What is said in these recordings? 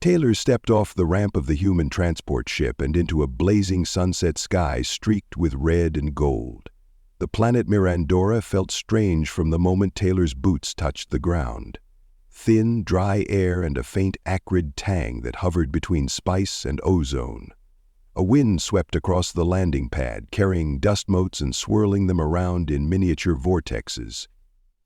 Taylor stepped off the ramp of the human transport ship and into a blazing sunset sky streaked with red and gold. The planet Mirandora felt strange from the moment Taylor's boots touched the ground. Thin, dry air and a faint acrid tang that hovered between spice and ozone. A wind swept across the landing pad, carrying dust motes and swirling them around in miniature vortexes.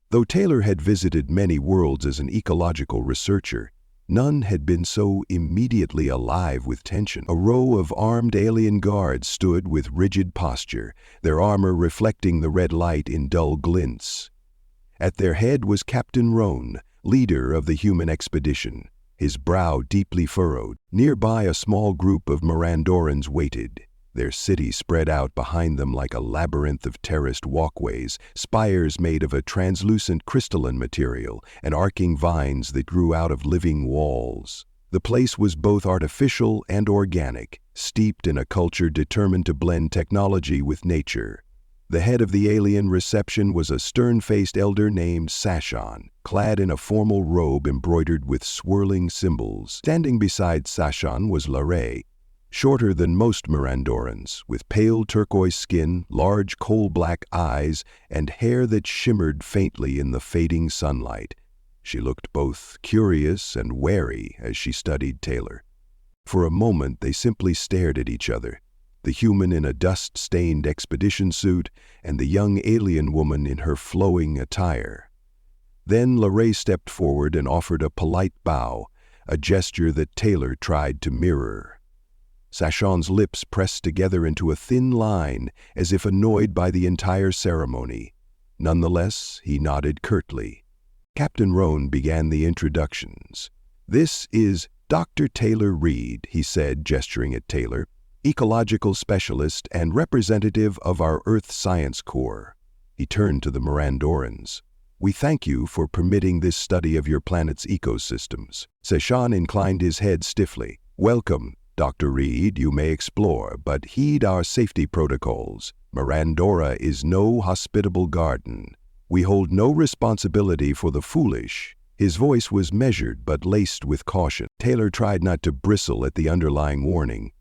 Though Taylor had visited many worlds as an ecological researcher, none had been so immediately alive with tension. A row of armed alien guards stood with rigid posture, their armor reflecting the red light in dull glints. At their head was Captain Roan, leader of the human expedition, his brow deeply furrowed. Nearby, a small group of Mirandorans waited, their city spread out behind them like a labyrinth of terraced walkways, spires made of a translucent crystalline material, and arcing vines that grew out of living walls. The place was both artificial and organic, steeped in a culture determined to blend technology with nature. The head of the alien reception was a stern-faced elder named Sashan, clad in a formal robe embroidered with swirling symbols. Standing beside Sashan was Larray, shorter than most Mirandorans, with pale turquoise skin, large coal-black eyes, and hair that shimmered faintly in the fading sunlight. She looked both curious and wary as she studied Taylor. For a moment, they simply stared at each other, the human in a dust-stained expedition suit and the young alien woman in her flowing attire. Then Larray stepped forward and offered a polite bow, a gesture that Taylor tried to mirror. Sashan's lips pressed together into a thin line, as if annoyed by the entire ceremony. Nonetheless, he nodded curtly. Captain Roan began the introductions. "This is Dr. Taylor Reed," he said, gesturing at Taylor, "ecological specialist and representative of our Earth Science Corps." He turned to the Mirandorans. "We thank you for permitting this study of your planet's ecosystems." Sashan inclined his head stiffly. "Welcome, Dr. Reed, you may explore, but heed our safety protocols. Mirandora is no hospitable garden. We hold no responsibility for the foolish." His voice was measured but laced with caution. Taylor tried not to bristle at the underlying warning.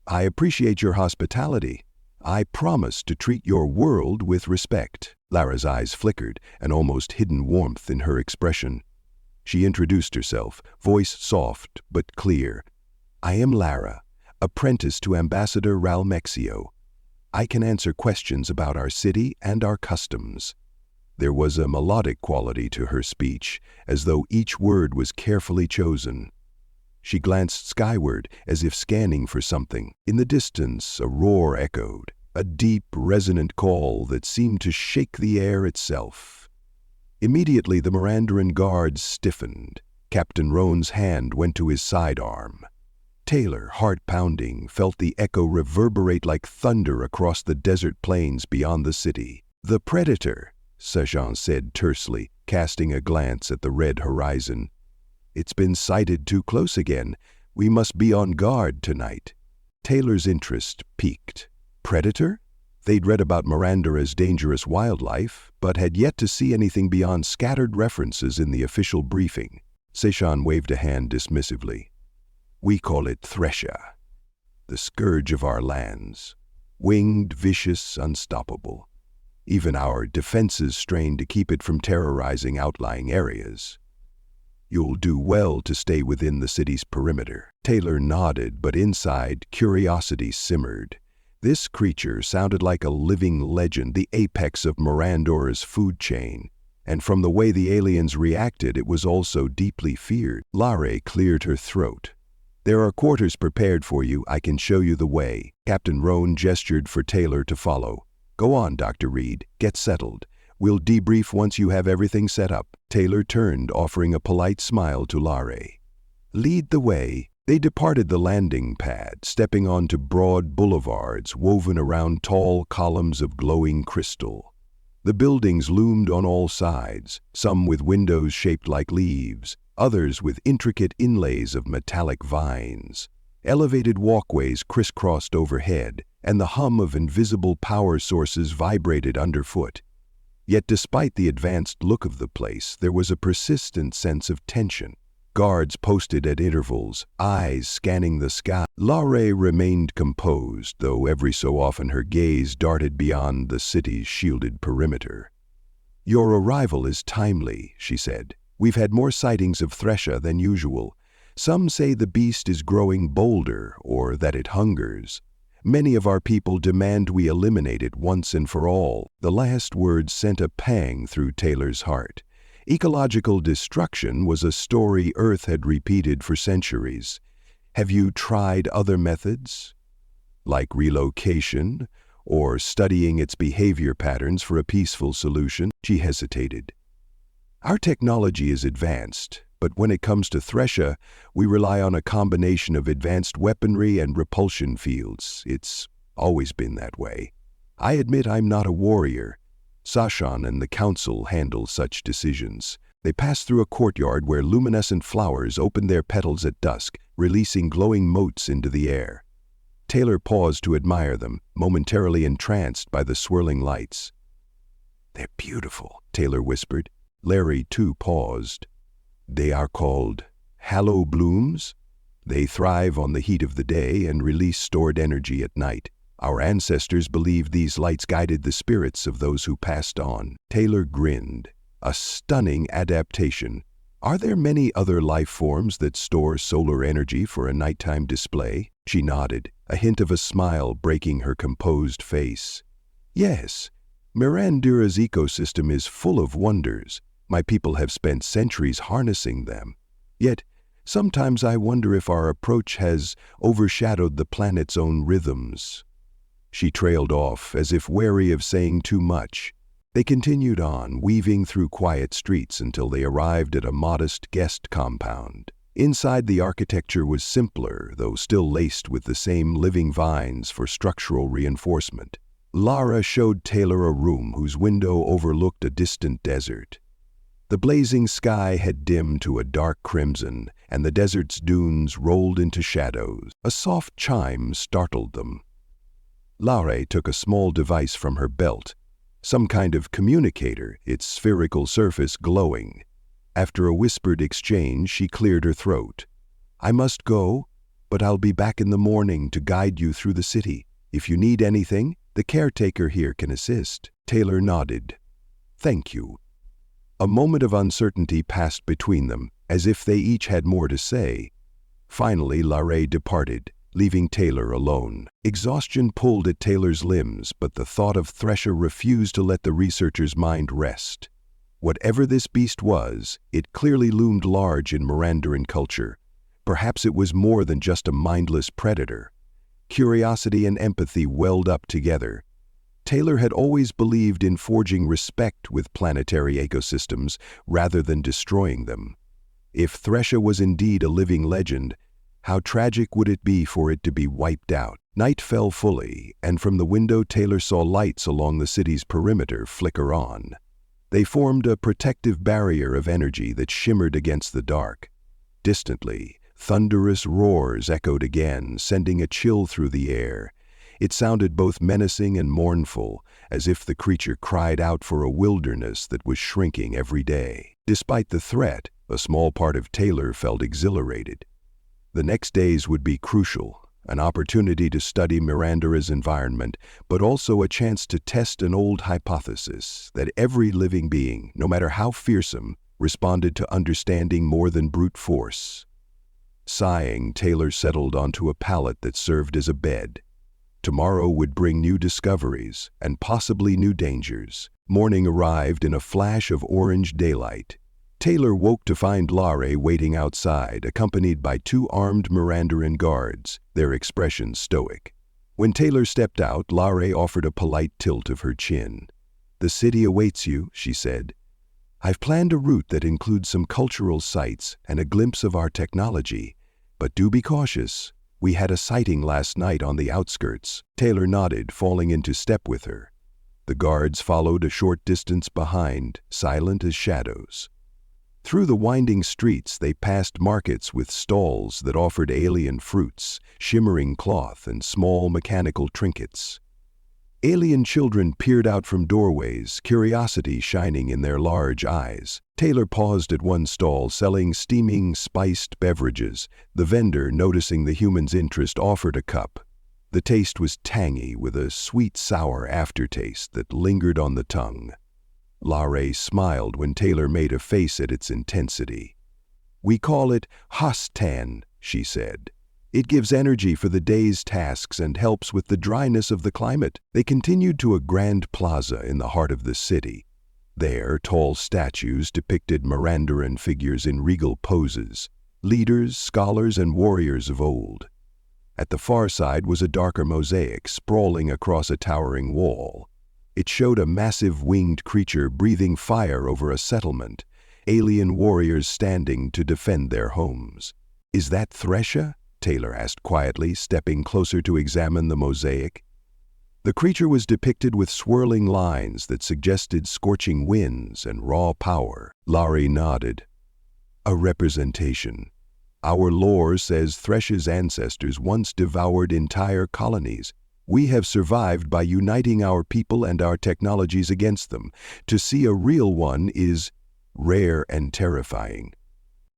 "I appreciate your hospitality. I promise to treat your world with respect." Lara's eyes flickered, an almost hidden warmth in her expression. She introduced herself, voice soft but clear. "I am Lara, apprentice to Ambassador Ralmexio. I can answer questions about our city and our customs." There was a melodic quality to her speech, as though each word was carefully chosen. She glanced skyward, as if scanning for something. In the distance, a roar echoed, a deep, resonant call that seemed to shake the air itself. Immediately, the Mirandoran guards stiffened. Captain Roan's hand went to his sidearm. Taylor, heart pounding, felt the echo reverberate like thunder across the desert plains beyond the city. "The Predator," Sashan said tersely, casting a glance at the red horizon. "It's been sighted too close again. We must be on guard tonight." Taylor's interest piqued. Predator? They'd read about Mirandora's dangerous wildlife, but had yet to see anything beyond scattered references in the official briefing. Sashan waved a hand dismissively. "We call it Thresha, the scourge of our lands. Winged, vicious, unstoppable. Even our defenses strain to keep it from terrorizing outlying areas. You'll do well to stay within the city's perimeter." Taylor nodded, but inside, curiosity simmered. This creature sounded like a living legend, the apex of Mirandora's food chain. And from the way the aliens reacted, it was also deeply feared. Larray cleared her throat. "There are quarters prepared for you. I can show you the way." Captain Roan gestured for Taylor to follow. "Go on, Dr. Reed. Get settled. We'll debrief once you have everything set up." Taylor turned, offering a polite smile to Larray. "Lead the way." They departed the landing pad, stepping onto broad boulevards woven around tall columns of glowing crystal. The buildings loomed on all sides, some with windows shaped like leaves, others with intricate inlays of metallic vines. Elevated walkways crisscrossed overhead, and the hum of invisible power sources vibrated underfoot. Yet despite the advanced look of the place, there was a persistent sense of tension. guards posted at intervals, eyes scanning the sky. Laurie remained composed, though every so often her gaze darted beyond the city's shielded perimeter. "Your arrival is timely," she said. "We've had more sightings of Thresha than usual. Some say the beast is growing bolder or that it hungers. Many of our people demand we eliminate it once and for all." The last words sent a pang through Taylor's heart. Ecological destruction was a story Earth had repeated for centuries. "Have you tried other methods? Like relocation, or studying its behavior patterns for a peaceful solution?" She hesitated. "Our technology is advanced, but when it comes to Thresha, we rely on a combination of advanced weaponry and repulsion fields. It's always been that way. I admit I'm not a warrior. Sashan and the council handle such decisions." They passed through a courtyard where luminescent flowers opened their petals at dusk, releasing glowing motes into the air. Taylor paused to admire them, momentarily entranced by the swirling lights. "They're beautiful," Taylor whispered. Larry, too, paused. "They are called hallow blooms. They thrive on the heat of the day and release stored energy at night. Our ancestors believed these lights guided the spirits of those who passed on." Taylor grinned. "A stunning adaptation. Are there many other life forms that store solar energy for a nighttime display?" She nodded, a hint of a smile breaking her composed face. "Yes, Mirandura's ecosystem is full of wonders. My people have spent centuries harnessing them. Yet, sometimes I wonder if our approach has overshadowed the planet's own rhythms." She trailed off, as if wary of saying too much. They continued on, weaving through quiet streets until they arrived at a modest guest compound. Inside, the architecture was simpler, though still laced with the same living vines for structural reinforcement. Lara showed Taylor a room whose window overlooked a distant desert. The blazing sky had dimmed to a dark crimson, and the desert's dunes rolled into shadows. A soft chime startled them. Lara took a small device from her belt, some kind of communicator, its spherical surface glowing. After a whispered exchange, she cleared her throat. "I must go, but I'll be back in the morning to guide you through the city. If you need anything, the caretaker here can assist." Taylor nodded. "Thank you." A moment of uncertainty passed between them, as if they each had more to say. Finally, Lara departed, leaving Taylor alone. Exhaustion pulled at Taylor's limbs, but the thought of Thresha refused to let the researcher's mind rest. Whatever this beast was, it clearly loomed large in Mirandaran culture. Perhaps it was more than just a mindless predator. Curiosity and empathy welled up together. Taylor had always believed in forging respect with planetary ecosystems rather than destroying them. If Thresha was indeed a living legend, how tragic would it be for it to be wiped out? Night fell fully, and from the window Taylor saw lights along the city's perimeter flicker on. They formed a protective barrier of energy that shimmered against the dark. Distantly, thunderous roars echoed again, sending a chill through the air. It sounded both menacing and mournful, as if the creature cried out for a wilderness that was shrinking every day. Despite the threat, a small part of Taylor felt exhilarated. The next days would be crucial, an opportunity to study Mirandura's environment, but also a chance to test an old hypothesis that every living being, no matter how fearsome, responded to understanding more than brute force. Sighing, Taylor settled onto a pallet that served as a bed. Tomorrow would bring new discoveries, and possibly new dangers. Morning arrived in a flash of orange daylight. Taylor woke to find Lara waiting outside, accompanied by 2 armed Mirandaran guards, their expressions stoic. When Taylor stepped out, Lara offered a polite tilt of her chin. "The city awaits you," she said. "I've planned a route that includes some cultural sites and a glimpse of our technology. But do be cautious. We had a sighting last night on the outskirts." Taylor nodded, falling into step with her. The guards followed a short distance behind, silent as shadows. Through the winding streets, they passed markets with stalls that offered alien fruits, shimmering cloth, and small mechanical trinkets. Alien children peered out from doorways, curiosity shining in their large eyes. Taylor paused at one stall selling steaming, spiced beverages. The vendor, noticing the human's interest, offered a cup. The taste was tangy, with a sweet-sour aftertaste that lingered on the tongue. Larray smiled when Taylor made a face at its intensity. "We call it Hastan," she said. "It gives energy for the day's tasks and helps with the dryness of the climate." They continued to a grand plaza in the heart of the city. There, tall statues depicted Mirandaran figures in regal poses, leaders, scholars, and warriors of old. At the far side was a darker mosaic sprawling across a towering wall. It showed a massive winged creature breathing fire over a settlement, alien warriors standing to defend their homes. "Is that Thresha?" Taylor asked quietly, stepping closer to examine the mosaic. The creature was depicted with swirling lines that suggested scorching winds and raw power. Larry nodded. "A representation. Our lore says Thresha's ancestors once devoured entire colonies. We have survived by uniting our people and our technologies against them. To see a real one is rare and terrifying."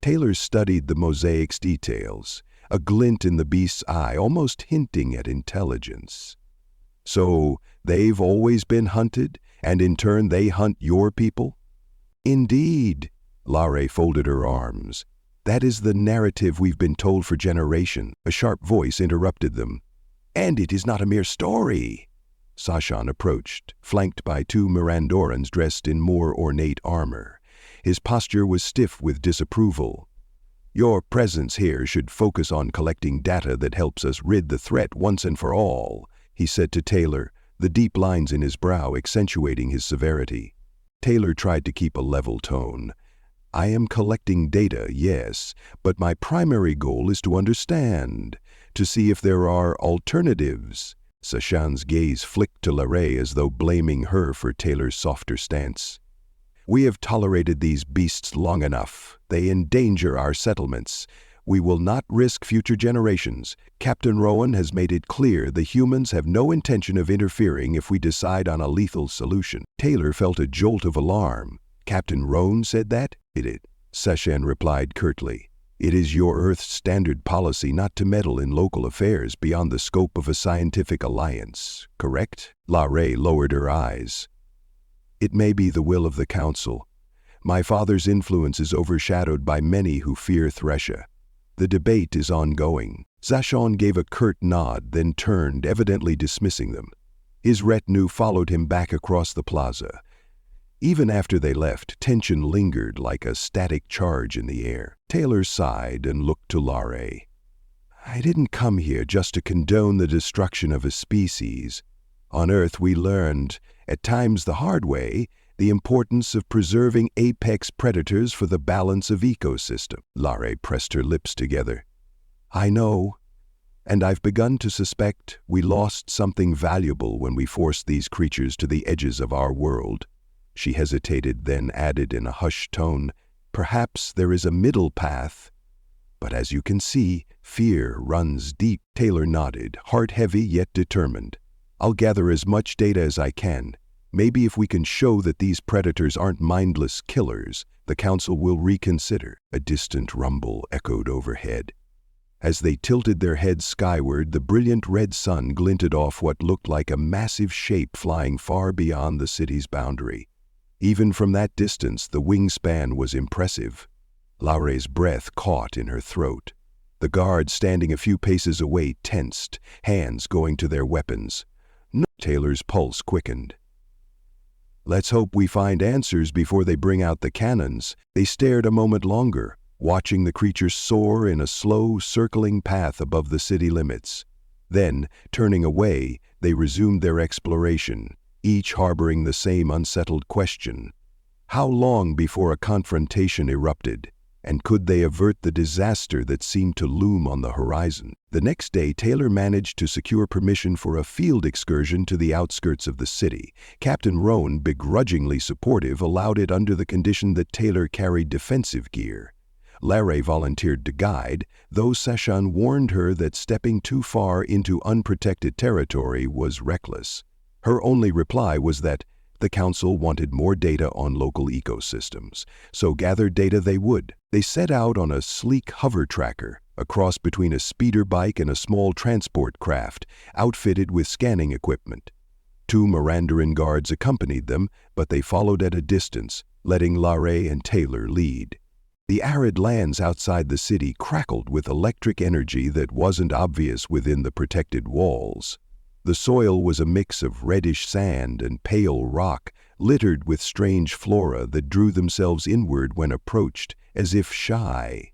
Taylor studied the mosaic's details, a glint in the beast's eye, almost hinting at intelligence. "So, they've always been hunted, and in turn they hunt your people?" "Indeed," Larray folded her arms. "That is the narrative we've been told for generations." A sharp voice interrupted them. "And it is not a mere story." Sashan approached, flanked by two Mirandorans dressed in more ornate armor. His posture was stiff with disapproval. "Your presence here should focus on collecting data that helps us rid the threat once and for all," he said to Taylor, the deep lines in his brow accentuating his severity. Taylor tried to keep a level tone. "I am collecting data, yes, but my primary goal is to understand, to see if there are alternatives." Sashan's gaze flicked to Larray as though blaming her for Taylor's softer stance. "We have tolerated these beasts long enough. They endanger our settlements. We will not risk future generations. Captain Rowan has made it clear the humans have no intention of interfering if we decide on a lethal solution." Taylor felt a jolt of alarm. "Captain Rowan said that?" "It," Sashan replied curtly. "It is your Earth's standard policy not to meddle in local affairs beyond the scope of a scientific alliance, correct?" Larray lowered her eyes. "It may be the will of the Council. My father's influence is overshadowed by many who fear Thresha. The debate is ongoing." Sashan gave a curt nod, then turned, evidently dismissing them. His retinue followed him back across the plaza. Even after they left, tension lingered like a static charge in the air. Taylor sighed and looked to Larray. "I didn't come here just to condone the destruction of a species. On Earth we learned, at times the hard way, the importance of preserving apex predators for the balance of ecosystem." Larray pressed her lips together. "I know, and I've begun to suspect we lost something valuable when we forced these creatures to the edges of our world." She hesitated, then added in a hushed tone, "Perhaps there is a middle path. But as you can see, fear runs deep." Taylor nodded, heart heavy yet determined. "I'll gather as much data as I can. Maybe if we can show that these predators aren't mindless killers, the Council will reconsider." A distant rumble echoed overhead. As they tilted their heads skyward, the brilliant red sun glinted off what looked like a massive shape flying far beyond the city's boundary. Even from that distance, the wingspan was impressive. Larray's breath caught in her throat. The guards standing a few paces away tensed, hands going to their weapons. Taylor's pulse quickened. "Let's hope we find answers before they bring out the cannons." They stared a moment longer, watching the creature soar in a slow, circling path above the city limits. Then, turning away, they resumed their exploration, each harboring the same unsettled question. How long before a confrontation erupted? And could they avert the disaster that seemed to loom on the horizon? The next day, Taylor managed to secure permission for a field excursion to the outskirts of the city. Captain Rowan, begrudgingly supportive, allowed it under the condition that Taylor carried defensive gear. Larray volunteered to guide, though Sashan warned her that stepping too far into unprotected territory was reckless. Her only reply was that the council wanted more data on local ecosystems, so gather data they would. They set out on a sleek hover tracker, a cross between a speeder bike and a small transport craft, outfitted with scanning equipment. 2 Mirandaran guards accompanied them, but they followed at a distance, letting Larry and Taylor lead. The arid lands outside the city crackled with electric energy that wasn't obvious within the protected walls. The soil was a mix of reddish sand and pale rock, littered with strange flora that drew themselves inward when approached, as if shy.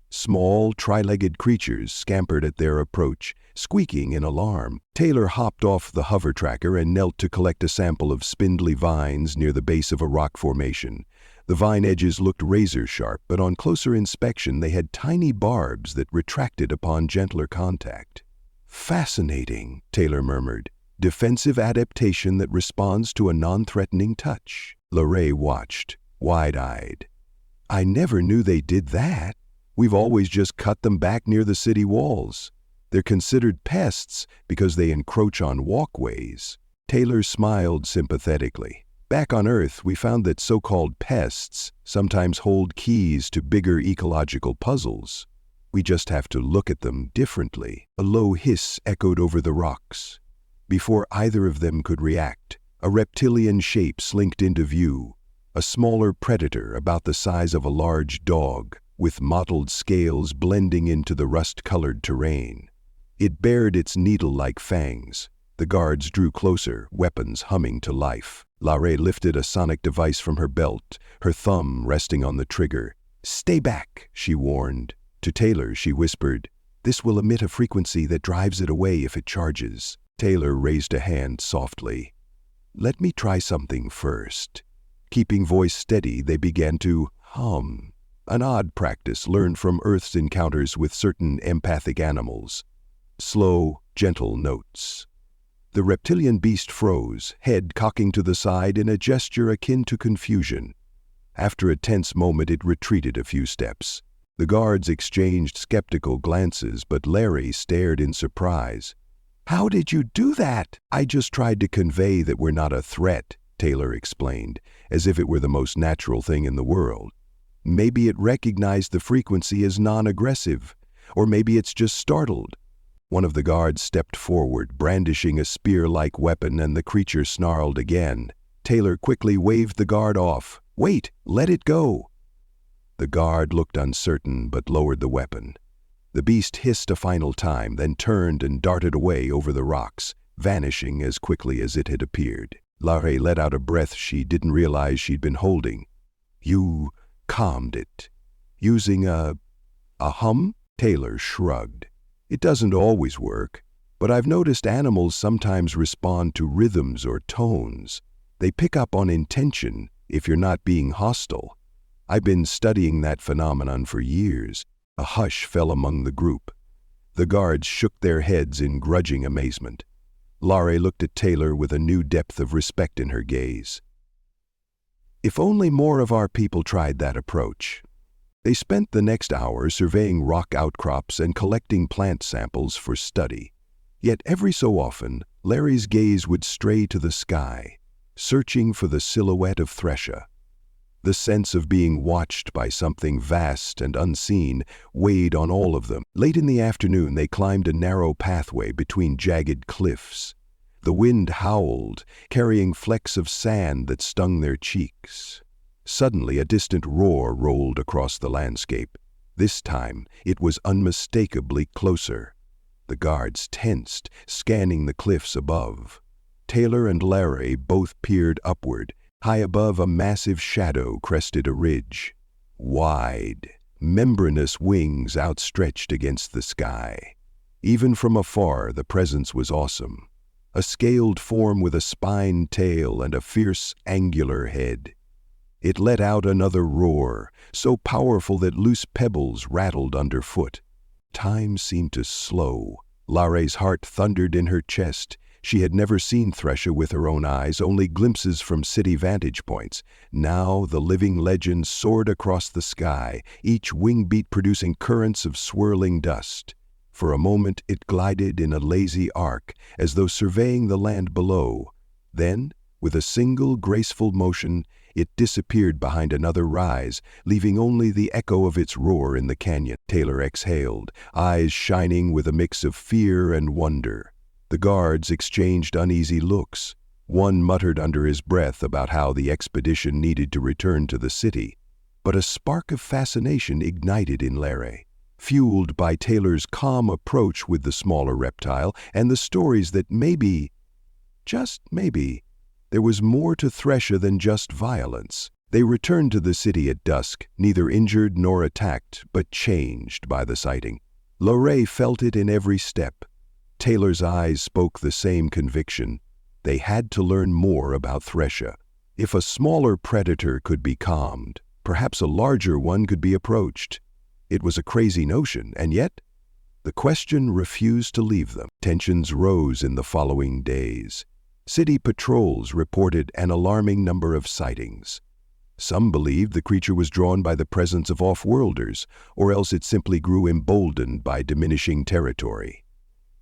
Small, tri-legged creatures scampered at their approach, squeaking in alarm. Taylor hopped off the hover tracker and knelt to collect a sample of spindly vines near the base of a rock formation. The vine edges looked razor-sharp, but on closer inspection they had tiny barbs that retracted upon gentler contact. "Fascinating," Taylor murmured. "Defensive adaptation that responds to a non-threatening touch." Larry watched, wide-eyed. "I never knew they did that. We've always just cut them back near the city walls. They're considered pests because they encroach on walkways." Taylor smiled sympathetically. "Back on Earth, we found that so-called pests sometimes hold keys to bigger ecological puzzles. We just have to look at them differently." A low hiss echoed over the rocks. Before either of them could react, a reptilian shape slinked into view, a smaller predator about the size of a large dog, with mottled scales blending into the rust-colored terrain. It bared its needle-like fangs. The guards drew closer, weapons humming to life. Larry lifted a sonic device from her belt, her thumb resting on the trigger. "Stay back," she warned. To Taylor, she whispered, "This will emit a frequency that drives it away if it charges." Taylor raised a hand softly. "Let me try something first." Keeping voice steady, they began to hum, an odd practice learned from Earth's encounters with certain empathic animals. Slow, gentle notes. The reptilian beast froze, head cocking to the side in a gesture akin to confusion. After a tense moment, it retreated a few steps. The guards exchanged skeptical glances, but Larry stared in surprise. "How did you do that?" "I just tried to convey that we're not a threat," Taylor explained, as if it were the most natural thing in the world. "Maybe it recognized the frequency as non-aggressive, or maybe it's just startled." One of the guards stepped forward, brandishing a spear-like weapon, and the creature snarled again. Taylor quickly waved the guard off. "Wait, let it go." The guard looked uncertain but lowered the weapon. The beast hissed a final time, then turned and darted away over the rocks, vanishing as quickly as it had appeared. Larry let out a breath she didn't realize she'd been holding. "You calmed it. Using a hum?" Taylor shrugged. "It doesn't always work, but I've noticed animals sometimes respond to rhythms or tones. They pick up on intention if you're not being hostile. I've been studying that phenomenon for years." A hush fell among the group. The guards shook their heads in grudging amazement. Larry looked at Taylor with a new depth of respect in her gaze. "If only more of our people tried that approach." They spent the next hour surveying rock outcrops and collecting plant samples for study. Yet every so often, Larry's gaze would stray to the sky, searching for the silhouette of Thresha. The sense of being watched by something vast and unseen weighed on all of them. Late in the afternoon, they climbed a narrow pathway between jagged cliffs. The wind howled, carrying flecks of sand that stung their cheeks. Suddenly, a distant roar rolled across the landscape. This time, it was unmistakably closer. The guards tensed, scanning the cliffs above. Taylor and Larry both peered upward. High above, a massive shadow crested a ridge. Wide, membranous wings outstretched against the sky. Even from afar, the presence was awesome. A scaled form with a spined tail and a fierce, angular head. It let out another roar, so powerful that loose pebbles rattled underfoot. Time seemed to slow. Larry's heart thundered in her chest. She had never seen Thresha with her own eyes, only glimpses from city vantage points. Now the living legend soared across the sky, each wing beat producing currents of swirling dust. For a moment it glided in a lazy arc, as though surveying the land below. Then, with a single graceful motion, it disappeared behind another rise, leaving only the echo of its roar in the canyon. Taylor exhaled, eyes shining with a mix of fear and wonder. The guards exchanged uneasy looks. One muttered under his breath about how the expedition needed to return to the city. But a spark of fascination ignited in Larry, fueled by Taylor's calm approach with the smaller reptile and the stories that maybe, just maybe, there was more to Thresher than just violence. They returned to the city at dusk, neither injured nor attacked, but changed by the sighting. Larry felt it in every step. Taylor's eyes spoke the same conviction. They had to learn more about Thresher. If a smaller predator could be calmed, perhaps a larger one could be approached. It was a crazy notion, and yet, the question refused to leave them. Tensions rose in the following days. City patrols reported an alarming number of sightings. Some believed the creature was drawn by the presence of off-worlders, or else it simply grew emboldened by diminishing territory.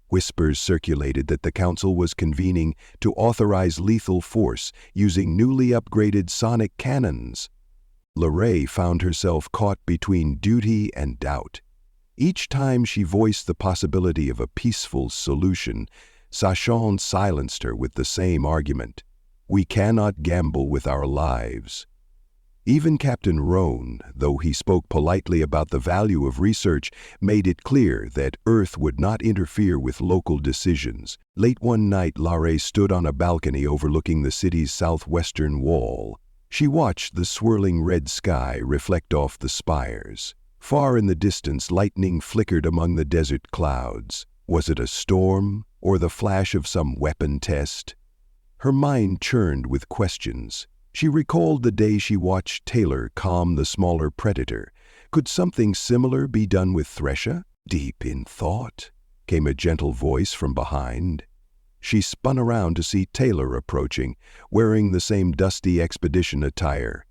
Whispers circulated that the council was convening to authorize lethal force using newly upgraded sonic cannons. Larray found herself caught between duty and doubt. Each time she voiced the possibility of a peaceful solution, Sachan silenced her with the same argument. We cannot gamble with our lives. Even Captain Roan, though he spoke politely about the value of research, made it clear that Earth would not interfere with local decisions. Late one night, Larray stood on a balcony overlooking the city's southwestern wall. She watched the swirling red sky reflect off the spires. Far in the distance, lightning flickered among the desert clouds. Was it a storm, or the flash of some weapon test? Her mind churned with questions. She recalled the day she watched Taylor calm the smaller predator. Could something similar be done with Thresher? Deep in thought, came a gentle voice from behind. She spun around to see Taylor approaching, wearing the same dusty expedition attire.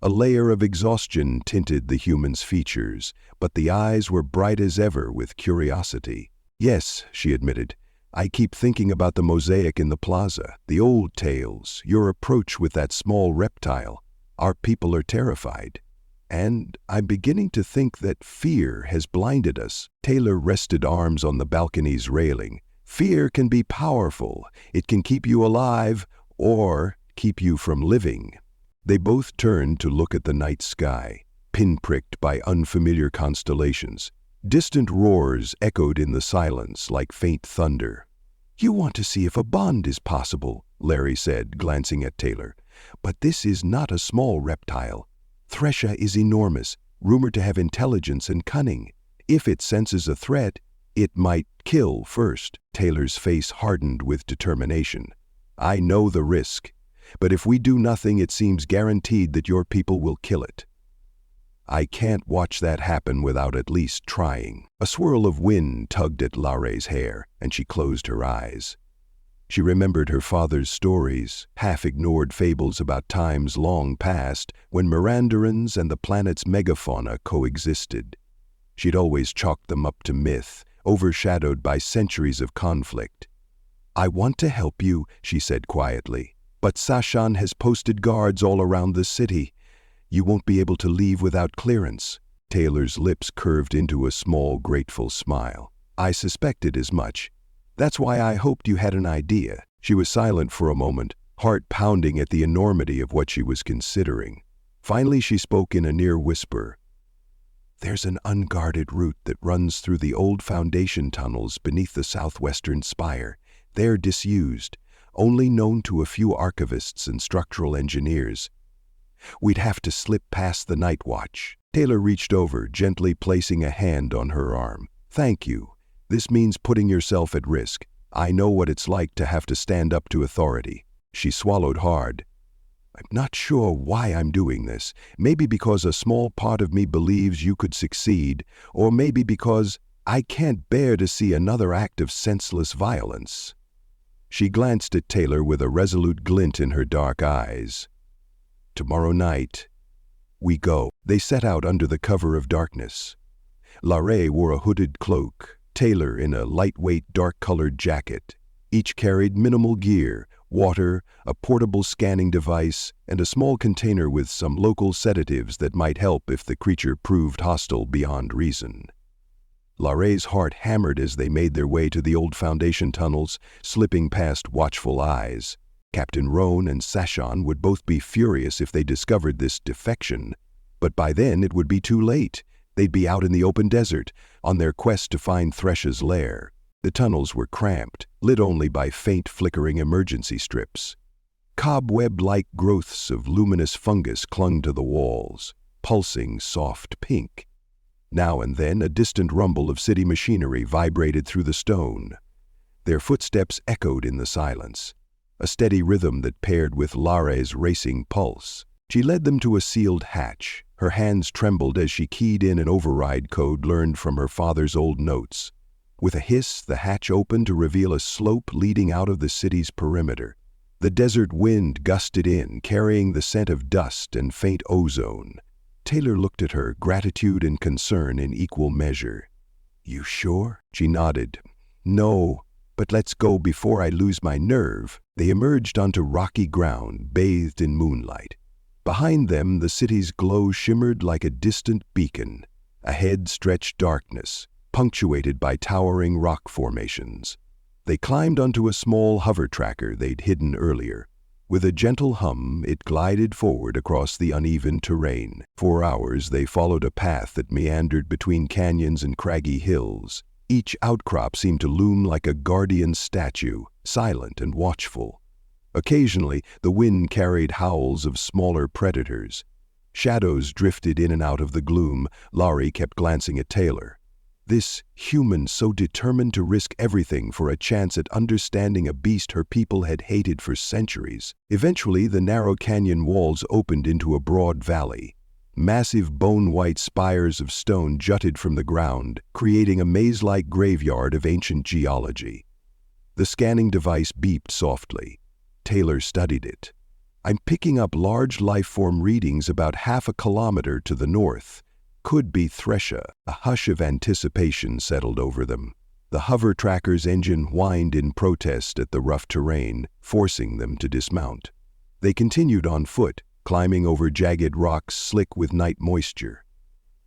A layer of exhaustion tinted the human's features, but the eyes were bright as ever with curiosity. Yes, she admitted. I keep thinking about the mosaic in the plaza, the old tales, your approach with that small reptile. Our people are terrified. And I'm beginning to think that fear has blinded us. Taylor rested arms on the balcony's railing. Fear can be powerful. It can keep you alive or keep you from living. They both turned to look at the night sky, pinpricked by unfamiliar constellations. Distant roars echoed in the silence like faint thunder. You want to see if a bond is possible, Larry said, glancing at Taylor. But this is not a small reptile. Thresher is enormous, rumored to have intelligence and cunning. If it senses a threat, it might kill first. Taylor's face hardened with determination. I know the risk, but if we do nothing, it seems guaranteed that your people will kill it. I can't watch that happen without at least trying. A swirl of wind tugged at Laray's hair, and she closed her eyes. She remembered her father's stories, half-ignored fables about times long past when Mirandarans and the planet's megafauna coexisted. She'd always chalked them up to myth, overshadowed by centuries of conflict. I want to help you, she said quietly, but Sachan has posted guards all around the city. You won't be able to leave without clearance. Taylor's lips curved into a small, grateful smile. I suspected as much. That's why I hoped you had an idea. She was silent for a moment, heart pounding at the enormity of what she was considering. Finally, she spoke in a near whisper. There's an unguarded route that runs through the old foundation tunnels beneath the southwestern spire. They're disused, only known to a few archivists and structural engineers. We'd have to slip past the night watch. Taylor reached over, gently placing a hand on her arm. Thank you. This means putting yourself at risk. I know what it's like to have to stand up to authority. She swallowed hard. I'm not sure why I'm doing this. Maybe because a small part of me believes you could succeed, or maybe because I can't bear to see another act of senseless violence. She glanced at Taylor with a resolute glint in her dark eyes. Tomorrow night, we go. They set out under the cover of darkness. Larray wore a hooded cloak, Taylor in a lightweight, dark-colored jacket. Each carried minimal gear, water, a portable scanning device, and a small container with some local sedatives that might help if the creature proved hostile beyond reason. Lare's heart hammered as they made their way to the old Foundation tunnels, slipping past watchful eyes. Captain Roan and Sashon would both be furious if they discovered this defection, but by then it would be too late. They'd be out in the open desert, on their quest to find Thresh's lair. The tunnels were cramped, lit only by faint flickering emergency strips. Cobweb-like growths of luminous fungus clung to the walls, pulsing soft pink. Now and then a distant rumble of city machinery vibrated through the stone. Their footsteps echoed in the silence, a steady rhythm that paired with Lare's racing pulse. She led them to a sealed hatch. Her hands trembled as she keyed in an override code learned from her father's old notes. With a hiss, the hatch opened to reveal a slope leading out of the city's perimeter. The desert wind gusted in, carrying the scent of dust and faint ozone. Taylor looked at her, gratitude and concern in equal measure. "You sure?" She nodded. "No, but let's go before I lose my nerve." They emerged onto rocky ground, bathed in moonlight. Behind them, the city's glow shimmered like a distant beacon. Ahead stretched darkness, punctuated by towering rock formations. They climbed onto a small hover tracker they'd hidden earlier. With a gentle hum, it glided forward across the uneven terrain. For hours, they followed a path that meandered between canyons and craggy hills. Each outcrop seemed to loom like a guardian statue, silent and watchful. Occasionally, the wind carried howls of smaller predators. Shadows drifted in and out of the gloom. Lare kept glancing at Taylor. This human so determined to risk everything for a chance at understanding a beast her people had hated for centuries. Eventually, the narrow canyon walls opened into a broad valley. Massive bone-white spires of stone jutted from the ground, creating a maze-like graveyard of ancient geology. The scanning device beeped softly. Taylor studied it. "I'm picking up large life-form readings about half a kilometer to the north. Could be Thresha." A hush of anticipation settled over them. The hover tracker's engine whined in protest at the rough terrain, forcing them to dismount. They continued on foot, climbing over jagged rocks slick with night moisture.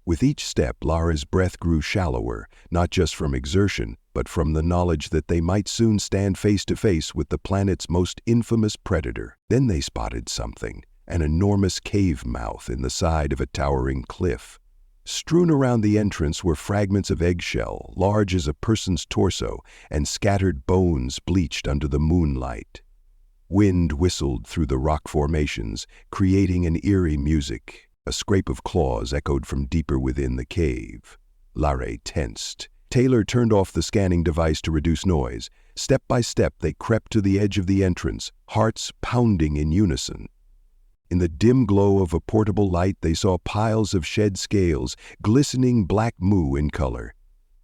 With each step, Lara's breath grew shallower, not just from exertion, but from the knowledge that they might soon stand face to face with the planet's most infamous predator. Then they spotted something, an enormous cave mouth in the side of a towering cliff. Strewn around the entrance were fragments of eggshell, large as a person's torso, and scattered bones bleached under the moonlight. Wind whistled through the rock formations, creating an eerie music. A scrape of claws echoed from deeper within the cave. Lare tensed. Taylor turned off the scanning device to reduce noise. Step by step, they crept to the edge of the entrance, hearts pounding in unison. In the dim glow of a portable light, they saw piles of shed scales, glistening black moo in color.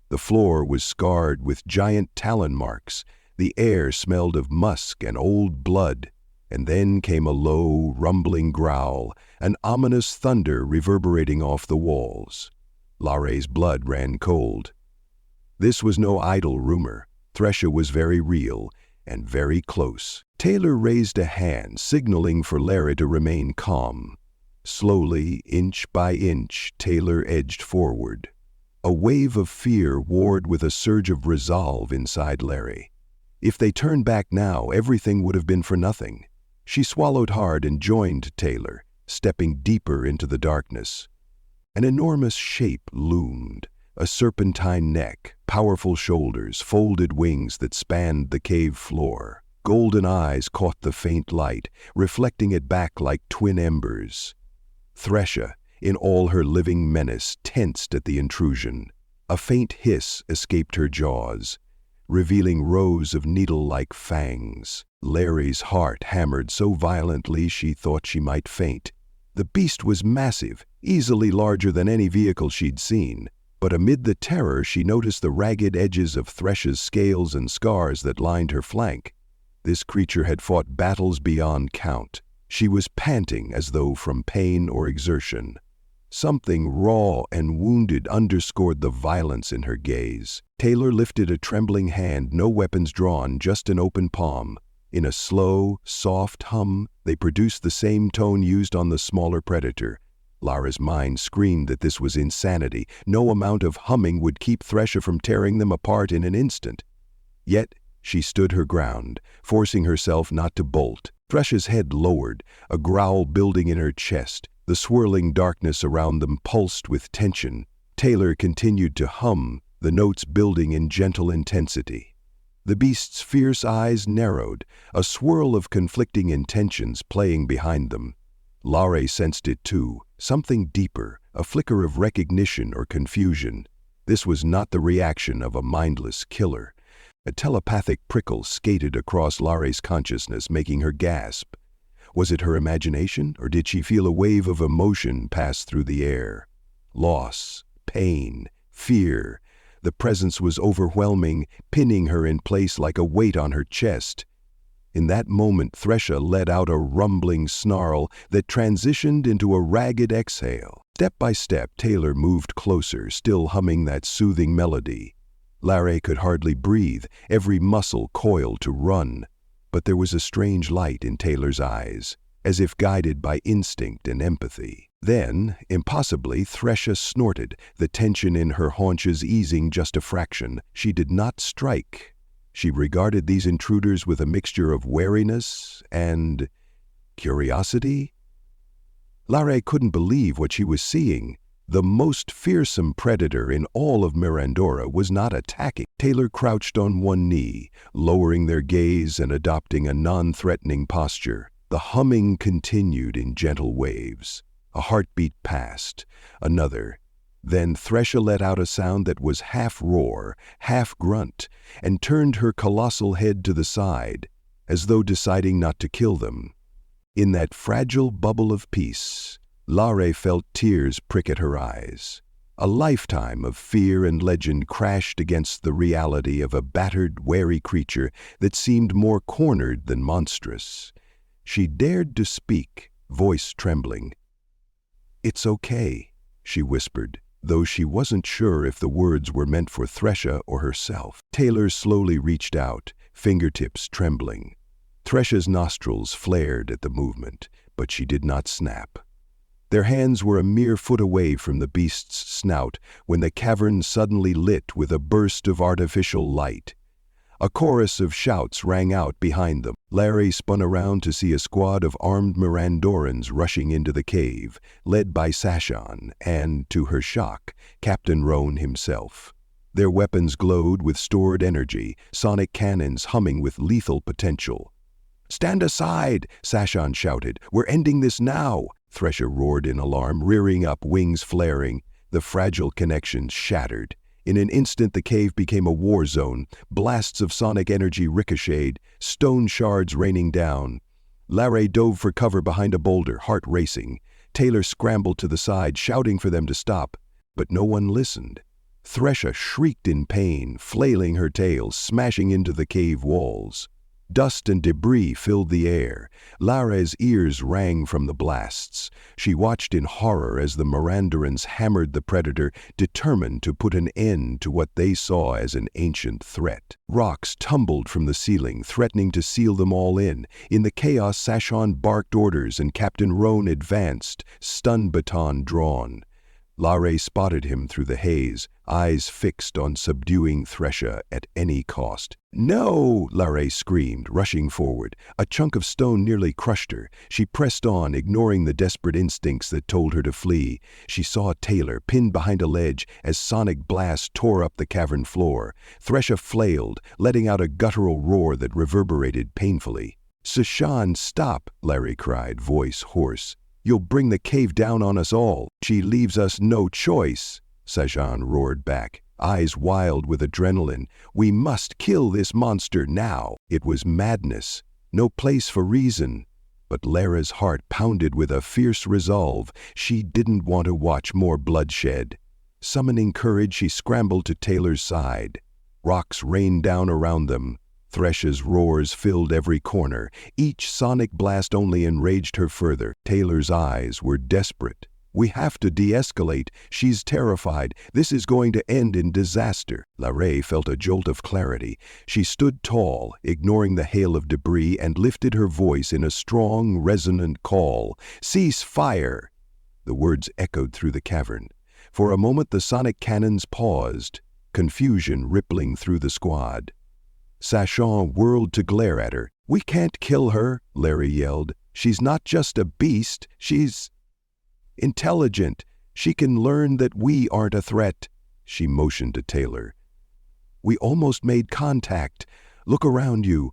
The floor was scarred with giant talon marks. The air smelled of musk and old blood. And then came a low, rumbling growl, an ominous thunder reverberating off the walls. Lare's blood ran cold. This was no idle rumor. Thresha was very real and very close. Taylor raised a hand, signaling for Lare to remain calm. Slowly, inch by inch, Taylor edged forward. A wave of fear warred with a surge of resolve inside Lare. If they turned back now, everything would have been for nothing. She swallowed hard and joined Taylor, stepping deeper into the darkness. An enormous shape loomed. A serpentine neck, powerful shoulders, folded wings that spanned the cave floor. Golden eyes caught the faint light, reflecting it back like twin embers. Thresha, in all her living menace, tensed at the intrusion. A faint hiss escaped her jaws, revealing rows of needle-like fangs. Lare's heart hammered so violently she thought she might faint. The beast was massive, easily larger than any vehicle she'd seen. But amid the terror, she noticed the ragged edges of Thresha's scales and scars that lined her flank. This creature had fought battles beyond count. She was panting as though from pain or exertion. Something raw and wounded underscored the violence in her gaze. Taylor lifted a trembling hand, no weapons drawn, just an open palm. In a slow, soft hum, they produced the same tone used on the smaller predator. Lara's mind screamed that this was insanity. No amount of humming would keep Thresha from tearing them apart in an instant. Yet, she stood her ground, forcing herself not to bolt. Thresha's head lowered, a growl building in her chest. The swirling darkness around them pulsed with tension. Taylor continued to hum, the notes building in gentle intensity. The beast's fierce eyes narrowed, a swirl of conflicting intentions playing behind them. Lara sensed it too, something deeper, a flicker of recognition or confusion. This was not the reaction of a mindless killer. A telepathic prickle skated across Lara's consciousness, making her gasp. Was it her imagination, or did she feel a wave of emotion pass through the air? Loss, pain, fear. The presence was overwhelming, pinning her in place like a weight on her chest. In that moment, Thresha let out a rumbling snarl that transitioned into a ragged exhale. Step by step, Taylor moved closer, still humming that soothing melody. Lara could hardly breathe, every muscle coiled to run. But there was a strange light in Taylor's eyes, as if guided by instinct and empathy. Then, impossibly, Thresha snorted, the tension in her haunches easing just a fraction. She did not strike. She regarded these intruders with a mixture of wariness and curiosity. Lara couldn't believe what she was seeing. The most fearsome predator in all of Mirandora was not attacking. Taylor crouched on one knee, lowering their gaze and adopting a non-threatening posture. The humming continued in gentle waves. A heartbeat passed, another. Then Thresha let out a sound that was half roar, half grunt, and turned her colossal head to the side, as though deciding not to kill them. In that fragile bubble of peace, Lara felt tears prick at her eyes. A lifetime of fear and legend crashed against the reality of a battered, wary creature that seemed more cornered than monstrous. She dared to speak, voice trembling. "It's okay," she whispered, though she wasn't sure if the words were meant for Thresha or herself. Taylor slowly reached out, fingertips trembling. Thresha's nostrils flared at the movement, but she did not snap. Their hands were a mere foot away from the beast's snout when the cavern suddenly lit with a burst of artificial light. A chorus of shouts rang out behind them. Lara spun around to see a squad of armed Mirandorans rushing into the cave, led by Sashan and, to her shock, Captain Roan himself. Their weapons glowed with stored energy, sonic cannons humming with lethal potential. "Stand aside!" Sashan shouted. "We're ending this now!" Thresha roared in alarm, rearing up, wings flaring. The fragile connections shattered. In an instant, the cave became a war zone. Blasts of sonic energy ricocheted, stone shards raining down. Lara dove for cover behind a boulder, heart racing. Taylor scrambled to the side, shouting for them to stop, but no one listened. Thresha shrieked in pain, flailing her tail, smashing into the cave walls. Dust and debris filled the air. Lara's ears rang from the blasts. She watched in horror as the Mirandorans hammered the predator, determined to put an end to what they saw as an ancient threat. Rocks tumbled from the ceiling, threatening to seal them all in. In the chaos, Sashan barked orders and Captain Roan advanced, stun baton drawn. Lara spotted him through the haze, eyes fixed on subduing Thresha at any cost. "No!" Lara screamed, rushing forward. A chunk of stone nearly crushed her. She pressed on, ignoring the desperate instincts that told her to flee. She saw Taylor pinned behind a ledge as sonic blasts tore up the cavern floor. Thresha flailed, letting out a guttural roar that reverberated painfully. "Sashan, stop!" Lara cried, voice hoarse. "You'll bring the cave down on us all." "She leaves us no choice," Sashan roared back, eyes wild with adrenaline. "We must kill this monster now." It was madness, no place for reason. But Lara's heart pounded with a fierce resolve. She didn't want to watch more bloodshed. Summoning courage, she scrambled to Taylor's side. Rocks rained down around them. Thresha's roars filled every corner. Each sonic blast only enraged her further. Taylor's eyes were desperate. We have to de-escalate. She's terrified. This is going to end in disaster. Larray felt a jolt of clarity. She stood tall, ignoring the hail of debris, and lifted her voice in a strong, resonant call. "Cease fire!" The words echoed through the cavern. For a moment the sonic cannons paused, confusion rippling through the squad. Sachon whirled to glare at her. "We can't kill her," Larry yelled. "She's not just a beast, she's intelligent. She can learn that we aren't a threat." She motioned to Taylor. "We almost made contact. Look around you.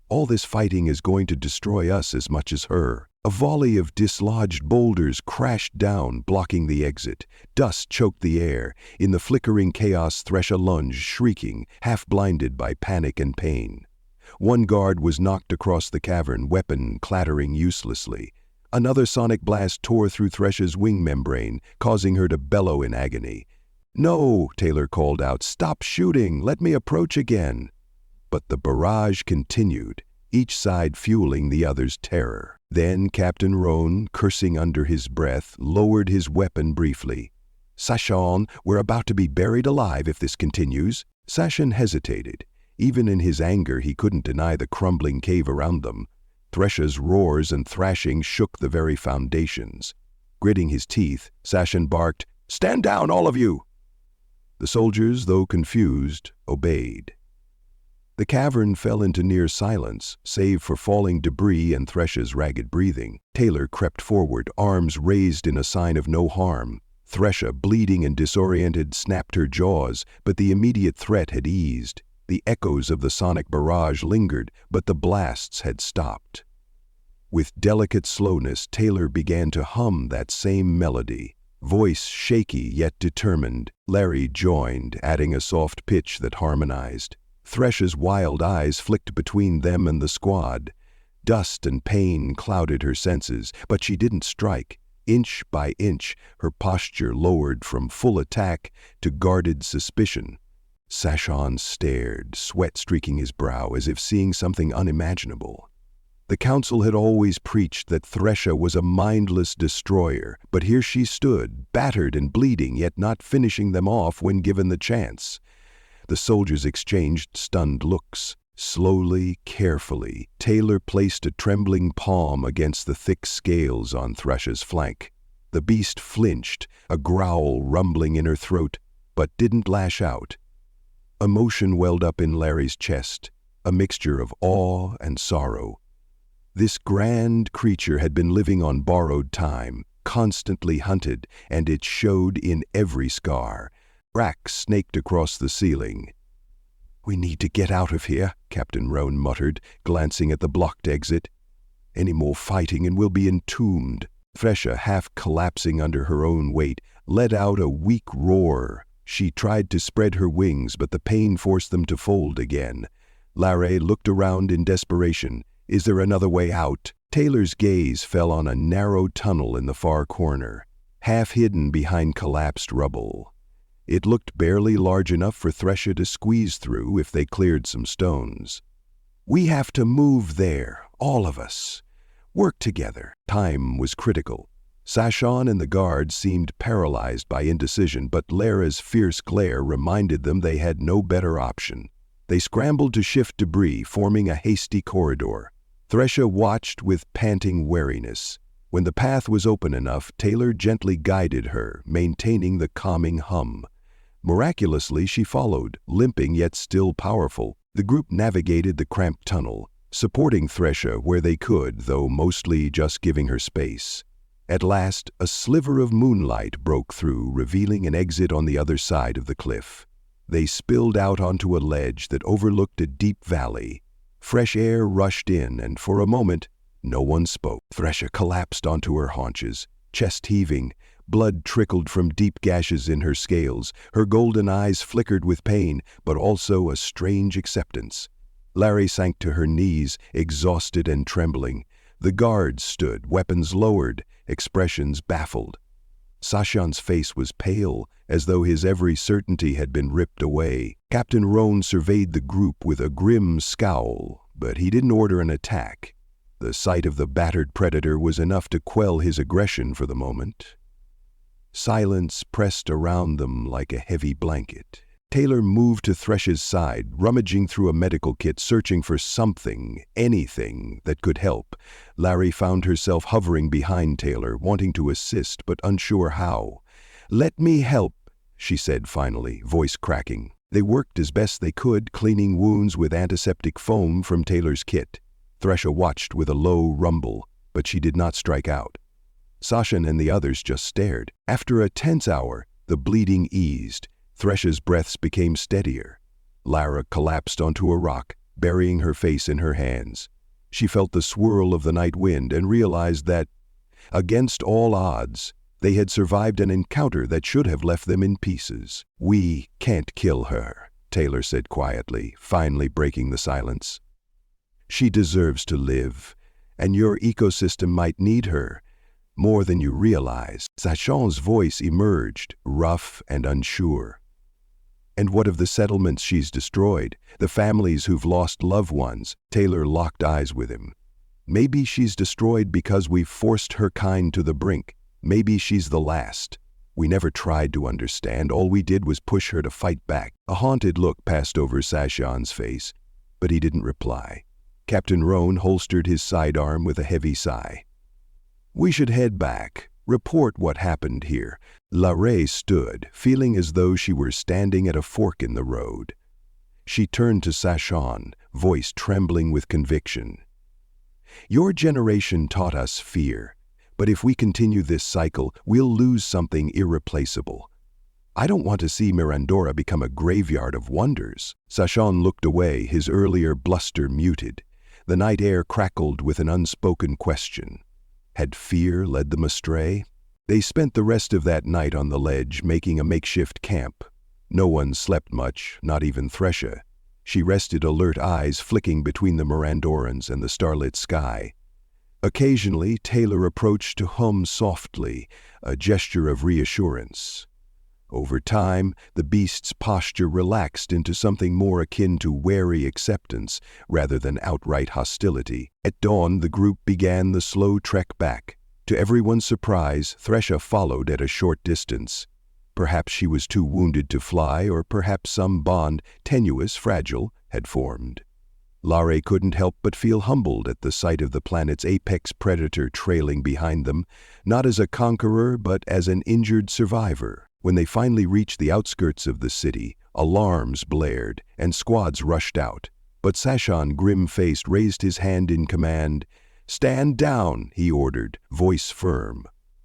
All this fighting is going to destroy us as much as her." A volley of dislodged boulders crashed down, blocking the exit. Dust choked the air. In the flickering chaos, Thresha lunged, shrieking, half-blinded by panic and pain. One guard was knocked across the cavern, weapon clattering uselessly. Another sonic blast tore through Thresha's wing membrane, causing her to bellow in agony. "No," Taylor called out. "Stop shooting. Let me approach again." But the barrage continued, each side fueling the other's terror. Then Captain Roan, cursing under his breath, lowered his weapon briefly. "Sachon, we're about to be buried alive if this continues." Sachon hesitated. Even in his anger, he couldn't deny the crumbling cave around them. Thresha's roars and thrashing shook the very foundations. Gritting his teeth, Sachon barked, "Stand down, all of you!" The soldiers, though confused, obeyed. The cavern fell into near silence, save for falling debris and Thresha's ragged breathing. Taylor crept forward, arms raised in a sign of no harm. Thresha, bleeding and disoriented, snapped her jaws, but the immediate threat had eased. The echoes of the sonic barrage lingered, but the blasts had stopped. With delicate slowness, Taylor began to hum that same melody. Voice shaky yet determined, Larry joined, adding a soft pitch that harmonized. Thresha's wild eyes flicked between them and the squad. Dust and pain clouded her senses, but she didn't strike. Inch by inch, her posture lowered from full attack to guarded suspicion. Sachon stared, sweat streaking his brow as if seeing something unimaginable. The council had always preached that Thresha was a mindless destroyer, but here she stood, battered and bleeding, yet not finishing them off when given the chance. The soldiers exchanged stunned looks. Slowly, carefully, Taylor placed a trembling palm against the thick scales on Thresha's flank. The beast flinched, a growl rumbling in her throat, but didn't lash out. Emotion welled up in Larry's chest, a mixture of awe and sorrow. This grand creature had been living on borrowed time, constantly hunted, and it showed in every scar. Cracks snaked across the ceiling. "We need to get out of here," Captain Roan muttered, glancing at the blocked exit. "Any more fighting and we'll be entombed." Thresha, half collapsing under her own weight, let out a weak roar. She tried to spread her wings, but the pain forced them to fold again. Larray looked around in desperation. "Is there another way out?" Taylor's gaze fell on a narrow tunnel in the far corner, half hidden behind collapsed rubble. It looked barely large enough for Thresha to squeeze through if they cleared some stones. "We have to move there, all of us. Work together." Time was critical. Sachon and the guards seemed paralyzed by indecision, but Lara's fierce glare reminded them they had no better option. They scrambled to shift debris, forming a hasty corridor. Thresha watched with panting wariness. When the path was open enough, Taylor gently guided her, maintaining the calming hum. Miraculously, she followed, limping yet still powerful. The group navigated the cramped tunnel, supporting Thresha where they could, though mostly just giving her space. At last, a sliver of moonlight broke through, revealing an exit on the other side of the cliff. They spilled out onto a ledge that overlooked a deep valley. Fresh air rushed in, and for a moment, no one spoke. Thresha collapsed onto her haunches, chest heaving. Blood trickled from deep gashes in her scales. Her golden eyes flickered with pain, but also a strange acceptance. Larry sank to her knees, exhausted and trembling. The guards stood, weapons lowered, expressions baffled. Sachon's face was pale, as though his every certainty had been ripped away. Captain Roan surveyed the group with a grim scowl, but he didn't order an attack. The sight of the battered predator was enough to quell his aggression for the moment. Silence pressed around them like a heavy blanket. Taylor moved to Thresh's side, rummaging through a medical kit, searching for something, anything, that could help. Larry found herself hovering behind Taylor, wanting to assist, but unsure how. "Let me help," she said finally, voice cracking. They worked as best they could, cleaning wounds with antiseptic foam from Taylor's kit. Thresha watched with a low rumble, but she did not strike out. Sasha and the others just stared. After a tense hour, the bleeding eased. Thresh's breaths became steadier. Lara collapsed onto a rock, burying her face in her hands. She felt the swirl of the night wind and realized that, against all odds, they had survived an encounter that should have left them in pieces. "We can't kill her," Taylor said quietly, finally breaking the silence. "She deserves to live, and your ecosystem might need her more than you realize." Sachan's voice emerged, rough and unsure. "And what of the settlements she's destroyed, the families who've lost loved ones?" Taylor locked eyes with him. "Maybe she's destroyed because we've forced her kind to the brink. Maybe she's the last. We never tried to understand. All we did was push her to fight back." A haunted look passed over Sachan's face, but he didn't reply. Captain Roan holstered his sidearm with a heavy sigh. "We should head back, report what happened here." Larray stood, feeling as though she were standing at a fork in the road. She turned to Sachan, voice trembling with conviction. "Your generation taught us fear, but if we continue this cycle, we'll lose something irreplaceable. I don't want to see Mirandora become a graveyard of wonders." Sachan looked away, his earlier bluster muted. The night air crackled with an unspoken question. Had fear led them astray? They spent the rest of that night on the ledge, making a makeshift camp. No one slept much, not even Thresha. She rested, alert eyes flicking between the Mirandorans and the starlit sky. Occasionally, Taylor approached to hum softly, a gesture of reassurance. Over time, the beast's posture relaxed into something more akin to wary acceptance rather than outright hostility. At dawn, the group began the slow trek back. To everyone's surprise, Thresha followed at a short distance. Perhaps she was too wounded to fly, or perhaps some bond, tenuous, fragile, had formed. Larray couldn't help but feel humbled at the sight of the planet's apex predator trailing behind them, not as a conqueror but as an injured survivor. When they finally reached the outskirts of the city, alarms blared and squads rushed out. But Sachan, grim-faced, raised his hand in command. "Stand down," he ordered, voice firm.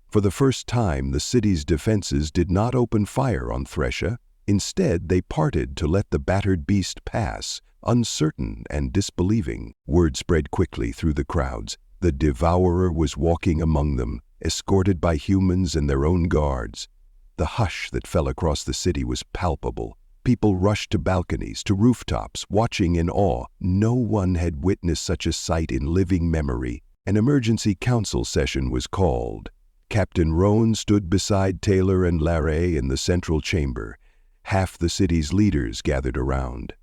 For the first time, the city's defenses did not open fire on Thresha. Instead, they parted to let the battered beast pass, uncertain and disbelieving. Word spread quickly through the crowds. The devourer was walking among them, escorted by humans and their own guards. The hush that fell across the city was palpable. People rushed to balconies, to rooftops, watching in awe. No one had witnessed such a sight in living memory. An emergency council session was called. Captain Roan stood beside Taylor and Larray in the central chamber. Half the city's leaders gathered around.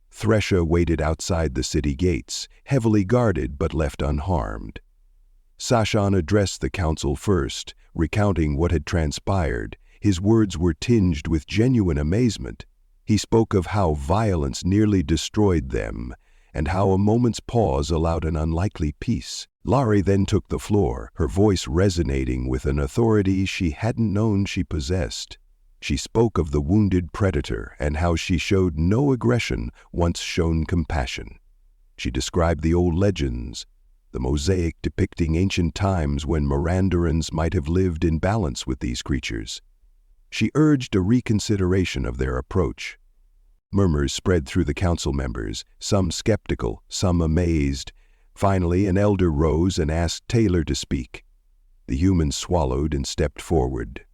Thresha waited outside the city gates, heavily guarded but left unharmed. Sachan addressed the council first, recounting what had transpired. His words were tinged with genuine amazement. He spoke of how violence nearly destroyed them, and how a moment's pause allowed an unlikely peace. Larray then took the floor, her voice resonating with an authority she hadn't known she possessed. She spoke of the wounded predator and how she showed no aggression once shown compassion. She described the old legends, the mosaic depicting ancient times when Mirandorans might have lived in balance with these creatures. She urged a reconsideration of their approach. Murmurs spread through the council members, some skeptical, some amazed. Finally, an elder rose and asked Taylor to speak. The human swallowed and stepped forward.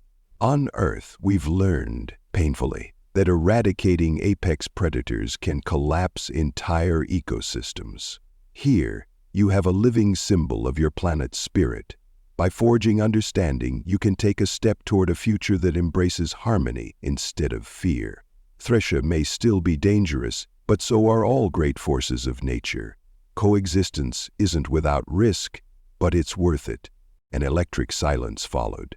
"On Earth, we've learned, painfully, that eradicating apex predators can collapse entire ecosystems. Here, you have a living symbol of your planet's spirit. By forging understanding, you can take a step toward a future that embraces harmony instead of fear. Thresha may still be dangerous, but so are all great forces of nature. Coexistence isn't without risk, but it's worth it." An electric silence followed.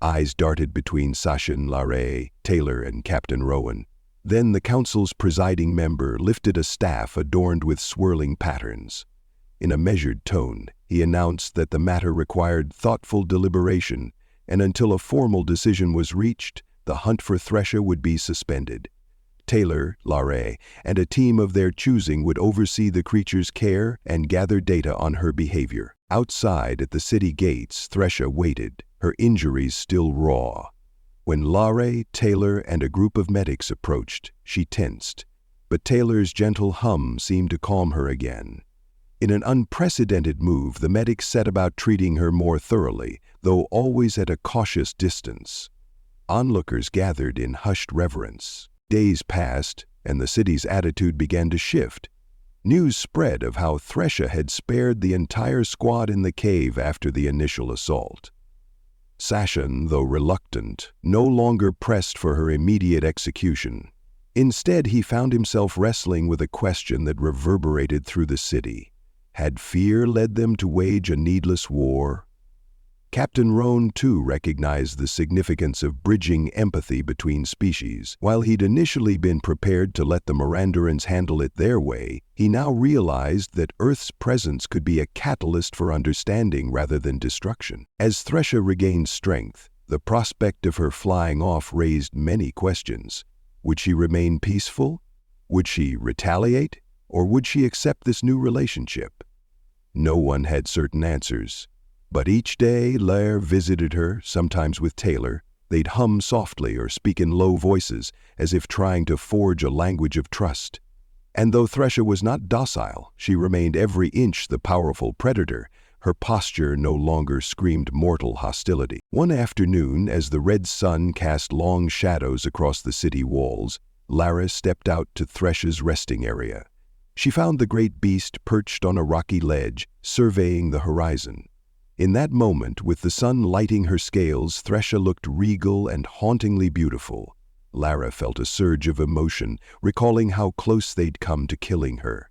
Eyes darted between Sachin, Larray, Taylor, and Captain Rowan. Then the council's presiding member lifted a staff adorned with swirling patterns. In a measured tone, he announced that the matter required thoughtful deliberation, and until a formal decision was reached, the hunt for Thresher would be suspended. Taylor, Larray, and a team of their choosing would oversee the creature's care and gather data on her behavior. Outside at the city gates, Thresher waited, her injuries still raw. When Larray, Taylor, and a group of medics approached, she tensed, but Taylor's gentle hum seemed to calm her again. In an unprecedented move, the medics set about treating her more thoroughly, though always at a cautious distance. Onlookers gathered in hushed reverence. Days passed, and the city's attitude began to shift. News spread of how Thresher had spared the entire squad in the cave after the initial assault. Sachin, though reluctant, no longer pressed for her immediate execution. Instead, he found himself wrestling with a question that reverberated through the city. Had fear led them to wage a needless war? Captain Rowan, too, recognized the significance of bridging empathy between species. While he'd initially been prepared to let the Mirandorans handle it their way, he now realized that Earth's presence could be a catalyst for understanding rather than destruction. As Thresher regained strength, the prospect of her flying off raised many questions. Would she remain peaceful? Would she retaliate? Or would she accept this new relationship? No one had certain answers. But each day, Lair visited her, sometimes with Taylor. They'd hum softly or speak in low voices, as if trying to forge a language of trust. And though Thresher was not docile, she remained every inch the powerful predator. Her posture no longer screamed mortal hostility. One afternoon, as the red sun cast long shadows across the city walls, Lara stepped out to Thresher's resting area. She found the great beast perched on a rocky ledge, surveying the horizon. In that moment, with the sun lighting her scales, Thresher looked regal and hauntingly beautiful. Lara felt a surge of emotion, recalling how close they'd come to killing her.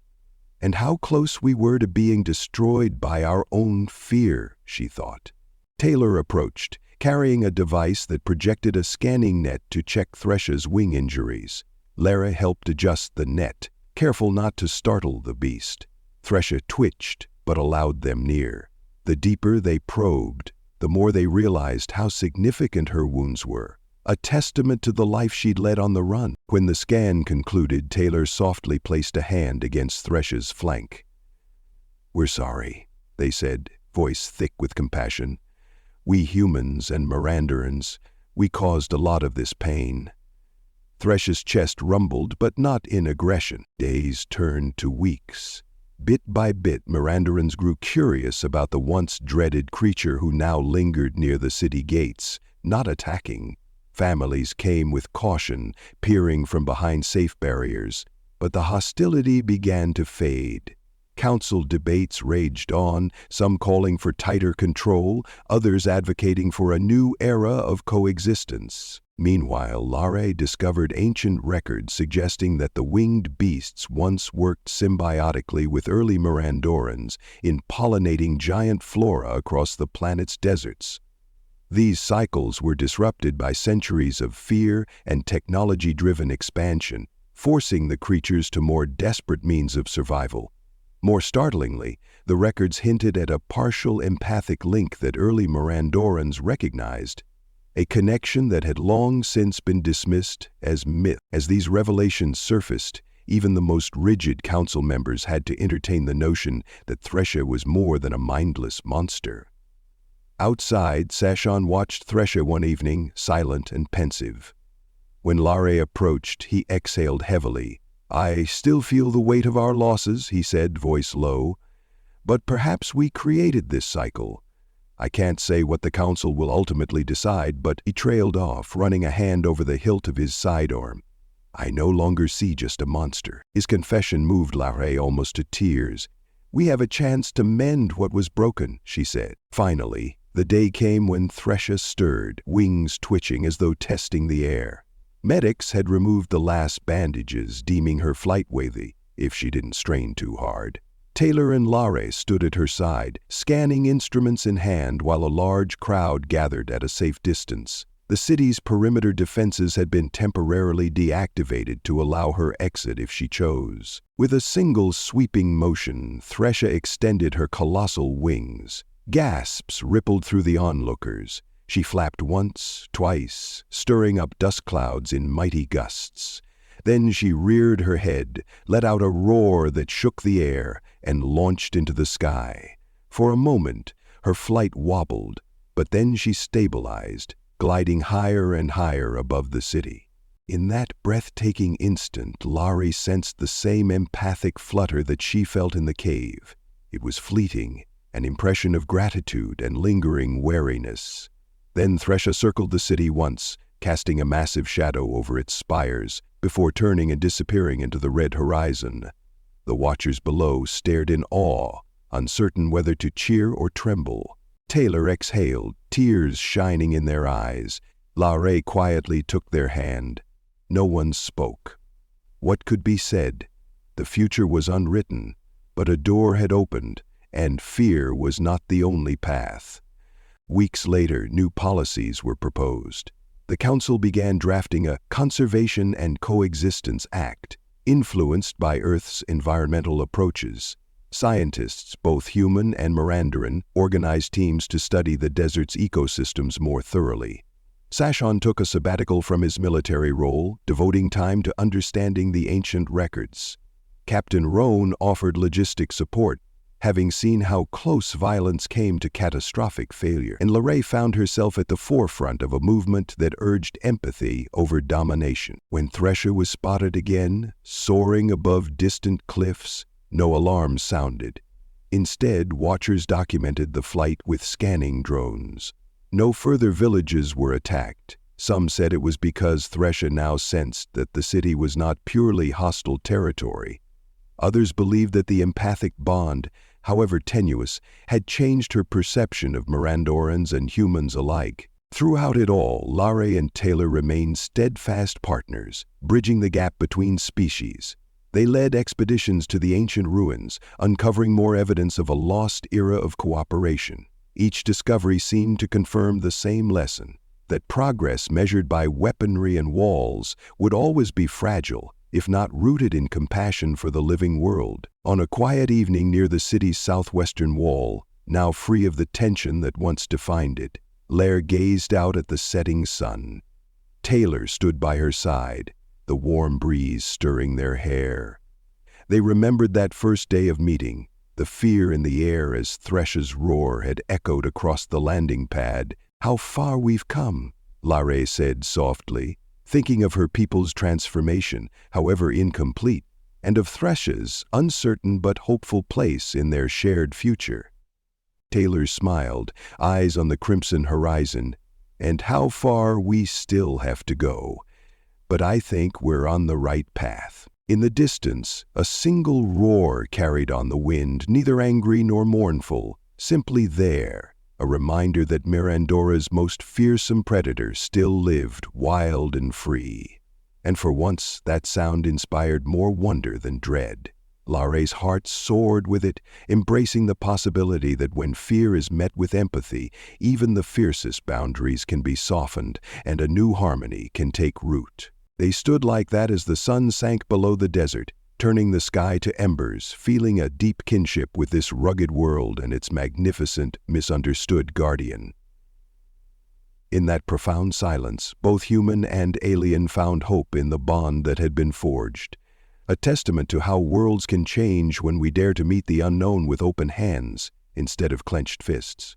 And how close we were to being destroyed by our own fear, she thought. Taylor approached, carrying a device that projected a scanning net to check Thresher's wing injuries. Lara helped adjust the net, careful not to startle the beast. Thresher twitched, but allowed them near. The deeper they probed, the more they realized how significant her wounds were, a testament to the life she'd led on the run. When the scan concluded, Taylor softly placed a hand against Thresher's flank. "We're sorry," they said, voice thick with compassion. "We humans and Mirandorans, we caused a lot of this pain." Thresher's chest rumbled, but not in aggression. Days turned to weeks. Bit by bit, Mirandorans grew curious about the once dreaded creature who now lingered near the city gates, not attacking. Families came with caution, peering from behind safe barriers, but the hostility began to fade. Council debates raged on, some calling for tighter control, others advocating for a new era of coexistence. Meanwhile, Larray discovered ancient records suggesting that the winged beasts once worked symbiotically with early Mirandorans in pollinating giant flora across the planet's deserts. These cycles were disrupted by centuries of fear and technology-driven expansion, forcing the creatures to more desperate means of survival. More startlingly, the records hinted at a partial empathic link that early Mirandorans recognized, a connection that had long since been dismissed as myth. As these revelations surfaced, even the most rigid council members had to entertain the notion that Thresher was more than a mindless monster. Outside, Sachin watched Thresher one evening, silent and pensive. When Larray approached, he exhaled heavily. "I still feel the weight of our losses," he said, voice low. "But perhaps we created this cycle. I can't say what the council will ultimately decide," but he trailed off, running a hand over the hilt of his sidearm. "I no longer see just a monster." His confession moved Larray almost to tears. "We have a chance to mend what was broken," she said. Finally, the day came when Thresher stirred, wings twitching as though testing the air. Medics had removed the last bandages, deeming her flight-worthy if she didn't strain too hard. Taylor and Lare stood at her side, scanning instruments in hand while a large crowd gathered at a safe distance. The city's perimeter defenses had been temporarily deactivated to allow her exit if she chose. With a single sweeping motion, Thresha extended her colossal wings. Gasps rippled through the onlookers. She flapped once, twice, stirring up dust clouds in mighty gusts. Then she reared her head, let out a roar that shook the air, and launched into the sky. For a moment, her flight wobbled, but then she stabilized, gliding higher and higher above the city. In that breathtaking instant, Lare sensed the same empathic flutter that she felt in the cave. It was fleeting, an impression of gratitude and lingering wariness. Then Thresha circled the city once, casting a massive shadow over its spires, before turning and disappearing into the red horizon. The watchers below stared in awe, uncertain whether to cheer or tremble. Taylor exhaled, tears shining in their eyes. Lare quietly took their hand. No one spoke. What could be said? The future was unwritten, but a door had opened, and fear was not the only path. Weeks later, new policies were proposed. The council began drafting a Conservation and Coexistence Act, influenced by Earth's environmental approaches. Scientists, both human and Mirandaran, organized teams to study the desert's ecosystems more thoroughly. Sashon took a sabbatical from his military role, devoting time to understanding the ancient records. Captain Roan offered logistic support, having seen how close violence came to catastrophic failure, and Lare found herself at the forefront of a movement that urged empathy over domination. When Thresha was spotted again, soaring above distant cliffs, no alarms sounded. Instead, watchers documented the flight with scanning drones. No further villages were attacked. Some said it was because Thresha now sensed that the city was not purely hostile territory. Others believed that the empathic bond, however tenuous, had changed her perception of Mirandorans and humans alike. Throughout it all, Lare and Taylor remained steadfast partners, bridging the gap between species. They led expeditions to the ancient ruins, uncovering more evidence of a lost era of cooperation. Each discovery seemed to confirm the same lesson, that progress measured by weaponry and walls would always be fragile, if not rooted in compassion for the living world. On a quiet evening near the city's southwestern wall, now free of the tension that once defined it, Lare gazed out at the setting sun. Taylor stood by her side, the warm breeze stirring their hair. They remembered that first day of meeting, the fear in the air as Thresha's roar had echoed across the landing pad. "How far we've come," Lare said softly, thinking of her people's transformation, however incomplete, and of Thresha's uncertain but hopeful place in their shared future. Taylor smiled, eyes on the crimson horizon. "And how far we still have to go. But I think we're on the right path." In the distance, a single roar carried on the wind, neither angry nor mournful, simply there, a reminder that Mirandora's most fearsome predator still lived wild and free. And for once, that sound inspired more wonder than dread. Lare's heart soared with it, embracing the possibility that when fear is met with empathy, even the fiercest boundaries can be softened and a new harmony can take root. They stood like that as the sun sank below the desert, turning the sky to embers, feeling a deep kinship with this rugged world and its magnificent, misunderstood guardian. In that profound silence, both human and alien found hope in the bond that had been forged, a testament to how worlds can change when we dare to meet the unknown with open hands instead of clenched fists.